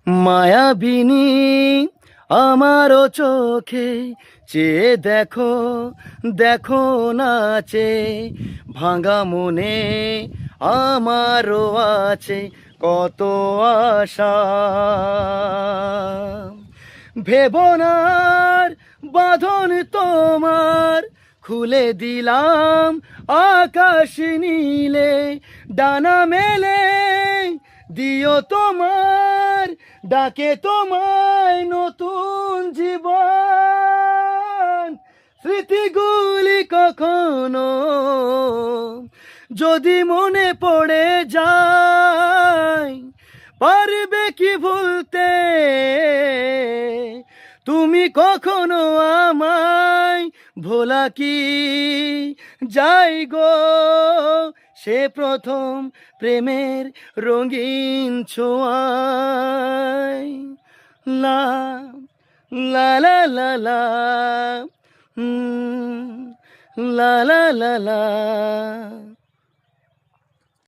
মায়াবিনী আমারও চোখে চেয়ে দেখো, দেখো নাচে ভাঙা মনে আমারও আছে কত আশা। ভেবনার বাঁধন তোমার খুলে দিলাম আকাশ নীলে, ডানা মেলে দিও তোমার ডাকে তোমায় নতুন জীবন। স্মৃতিগুলি কখনো যদি মনে পড়ে যায়, পারবে কি ভুলতে তুমি কখনো আমায়? ভোলা কি যাই গো সে প্রথম প্রেমের রঙিন ছোঁয়ায়। লা লা লা লা লা, লা লা লা লা।